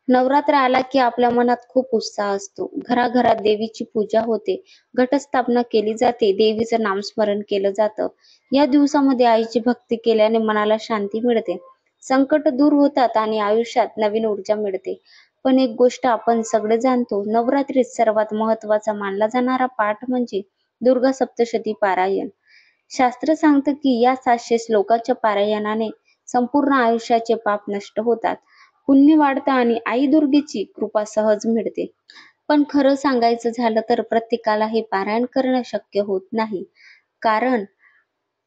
नवरात्र आला की आपल्या मनात खूप उत्साह असतो. घराघरात देवीची पूजा होते, घटस्थापना केली जाते, देवीचं नामस्मरण केलं जातं. या दिवसामध्ये आईची भक्ती केल्याने मनाला शांती मिळते, संकट दूर होतात आणि आयुष्यात नवीन ऊर्जा मिळते. पण एक गोष्ट आपण सगळे जाणतो, नवरात्रीत सर्वात महत्त्वाचा मानला जाणारा पाठ म्हणजे दुर्गा सप्तशती पारायण. शास्त्र सांगतं की या 700 श्लोकाच्या पारायणाने संपूर्ण आयुष्याचे पाप नष्ट होतात, पुण्य वाढतं आणि आई दुर्गेची कृपा सहज मिळते. पण खरं सांगायचं झालं तर प्रत्येकाला हे पारायण करणं शक्य होत नाही. कारण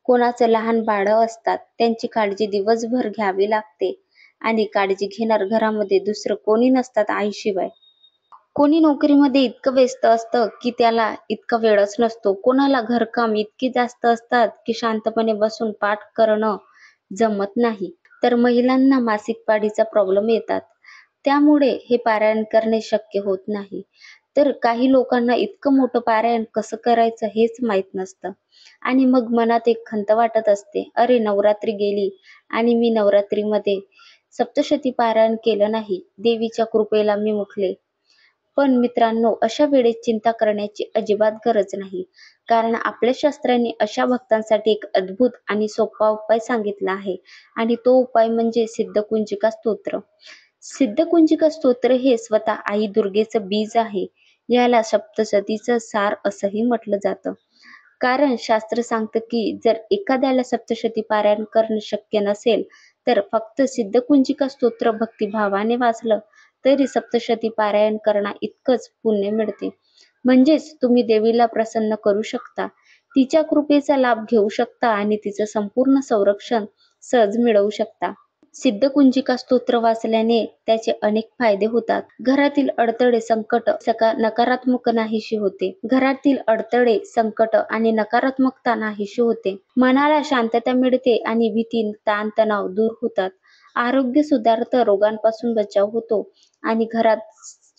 कोणाचं लहान बाळं असतात, त्यांची काळजी दिवसभर घ्यावी लागते आणि काळजी घेणार घरामध्ये दुसरं कोणी नसतात आईशिवाय. कोणी नोकरीमध्ये इतकं व्यस्त असतं की त्याला इतका वेळच नसतो. कोणाला घरकाम इतकी जास्त असतात की शांतपणे बसून पाठ करणं जमत नाही. तर महिलांना मासिक पाळीचा प्रॉब्लेम येतात. त्यामुळे हे पारायण करणे शक्य होत नाही. तर काही लोकांना इतकं मोठं पारायण कसं करायचं हेच माहीत नसतं. आणि मग मनात एक खंत वाटत असते, अरे नवरात्री गेली आणि मी नवरात्रीमध्ये सप्तशती पारायण केलं नाही. देवीच्या कृपेला मी मुकले. पण मित्रांनो, अशा वेळेस चिंता करण्याची अजिबात गरज नाही. कारण आपल्या शास्त्रांनी अशा भक्तांसाठी एक अद्भुत आणि सोपा उपाय सांगितला आहे आणि तो उपाय म्हणजे सिद्धकुंजिका स्तोत्र. सिद्धकुंजिका स्तोत्र हे स्वतः आई दुर्गेचं बीज आहे. याला सप्तशतीचं सार असंही म्हटलं जातं. कारण शास्त्र सांगतं की जर एखाद्याला सप्तशती पारायण करणं शक्य नसेल, तर फक्त सिद्धकुंजिका स्तोत्र भक्तिभावाने वाचलं तरी सप्तशती पारायण करणं इतकंच पुण्य मिळते. म्हणजेच तुम्ही देवीला प्रसन्न करू शकता, तिच्या कृपेचा लाभ घेऊ शकता आणि तिचं संपूर्ण संरक्षण सहज मिळवू शकता. सिद्धकुंजिका स्तोत्र वाचल्याने त्याचे अनेक फायदे होतात. घरातील अडथळे, संकट, नकारात्मक नाहीशी होते. घरातील अडथळे, संकट आणि नकारात्मकता नाहीशी होते. मनाला शांतता मिळते आणि भीती, ताणतणाव दूर होतात. आरोग्य सुधारतं, रोगांपासून बचाव होतो आणि घरात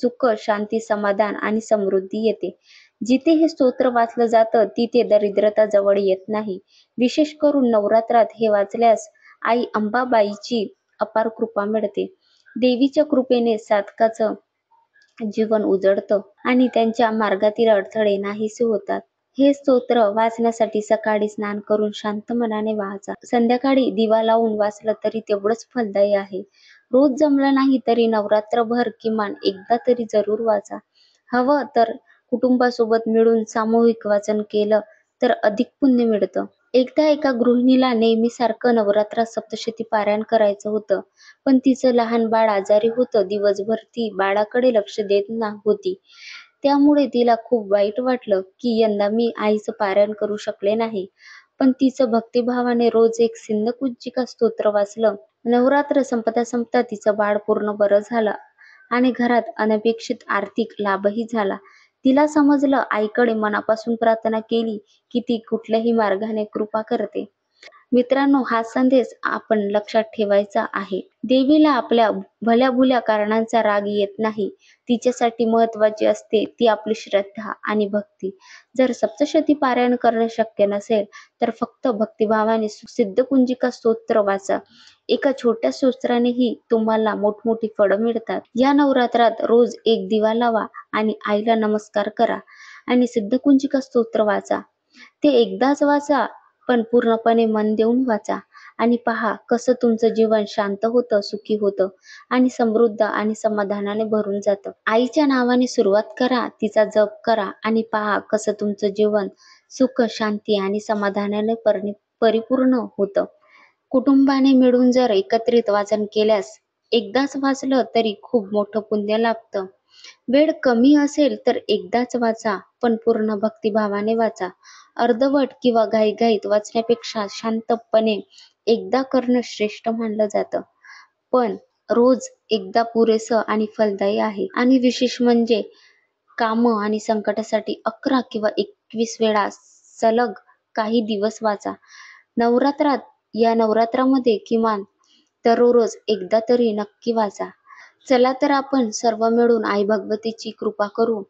सुख, शांती, समाधान आणि समृद्धी येते. जिथे हे स्तोत्र वाचलं जातं तिथे दरिद्रता जवळ येत नाही. विशेष करून नवरात्रात हे वाचल्यास आई अंबाबाईची अपार कृपा मिळते. देवीच्या कृपेने साधकाचं जीवन उजळतं आणि त्यांच्या मार्गातील अडथळे नाहीसे होतात. हे स्तोत्र वाचण्यासाठी सकाळी स्नान करून शांत मनाने वाचा. संध्याकाळी दिवा लावून वाचलं तरी तेवढंच फलदायी आहे. रोज जमलं नाही तरी नवरात्रभर किमान एकदा तरी जरूर वाचा. हवं तर कुटुंबासोबत मिळून सामूहिक वाचन केलं तर अधिक पुण्य मिळतं. एकदा एका गृहिणीला नेहमीसारखं नवरात्रात सप्तशती पारायण करायचं होतं, पण तिचं लहान बाळ आजारी होतं. दिवसभर ती बाळाकडे लक्ष देत होती. त्यामुळे तिला खूप वाईट वाटलं की यंदा मी आईचं पारायण करू शकले नाही. पण तिचं भक्तिभावाने रोज एक सिद्धकुंजिका स्तोत्र वाचलं. नवरात्र संपता संपता तिचं बाळ पूर्ण बरं झालं आणि घरात अनपेक्षित आर्थिक लाभही झाला. तिला समजलं आईकडे मनापासून प्रार्थना केली की ती कुठल्याही मार्गाने कृपा करते. मित्रांनो, हा संदेश आपण लक्षात ठेवायचा आहे. देवीला आपल्या भल्याभुल्या कारणांचा राग येत नाही. तिच्यासाठी महत्वाची असते ती आपली श्रद्धा आणि भक्ती. जर सप्तशती पारायण करणं शक्य नसेल तर फक्त भक्तिभावाने सिद्धकुंजिका स्तोत्र वाचा. एका छोट्या स्तोत्रानेही तुम्हाला मोठमोठी फळं मिळतात. या नवरात्रात रोज एक दिवा लावा आणि आईला नमस्कार करा आणि सिद्धकुंजिका स्तोत्र वाचा. ते एकदाच वाचा, पण पूर्णपणे मन देऊन वाचा आणि पहा कसं तुमचं जीवन शांत होतं, सुखी होतं आणि समृद्ध आणि समाधानाने भरून जातं. आईच्या नावाने सुरुवात करा, तिचा जप करा आणि पहा कसं तुमचं जीवन सुख, शांती आणि समाधानाने परिपूर्ण होतं. कुटुंबाने मिळून जर एकत्रित वाचन केल्यास एकदाच वाचलं तरी खूप मोठं पुण्य लाभतं. वेळ कमी असेल तर एकदाच वाचा, पण पूर्ण भक्तिभावाने वाचा. अर्धवट किंवा घाईघाईत वाचण्यापेक्षा शांतपणे एकदा करणं श्रेष्ठ मानलं जातं. पण रोज एकदा पुरेसं आणि फलदायी आहे. आणि विशेष म्हणजे कामं आणि संकटासाठी 11 किंवा 21 वेळा सलग काही दिवस वाचा. नवरात्रात या नवरात्रामध्ये किमान दररोज एकदा तरी नक्की वाचा. चला तर आपण सर्व मिळून आई भगवतीची कृपा करू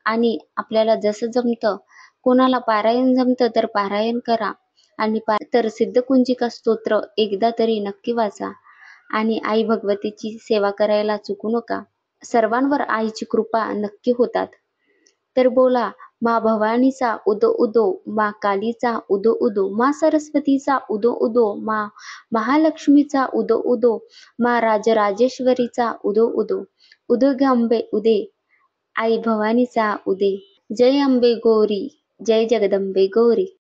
आणि आपल्याला जसं जमतं, कोणाला पारायण जमतं तर पारायण करा आणि तर सिद्धकुंजिका स्तोत्र एकदा तरी नक्की वाचा आणि आई भगवतीची सेवा करायला चुकू नका. सर्वांवर आईची कृपा नक्की होतात. तर बोला, मा भवानीचा उदो उदो, मा कालीचा उदो उदो, मा सरस्वतीचा उदो उदो, मा महालक्ष्मीचा उदो उदो, मा राजराजेश्वरीचा उदो उदो. उदो ग अंबे उदे, आई भवानीचा उदे. जय अंबे गौरी, जय जगदंबे गौरी.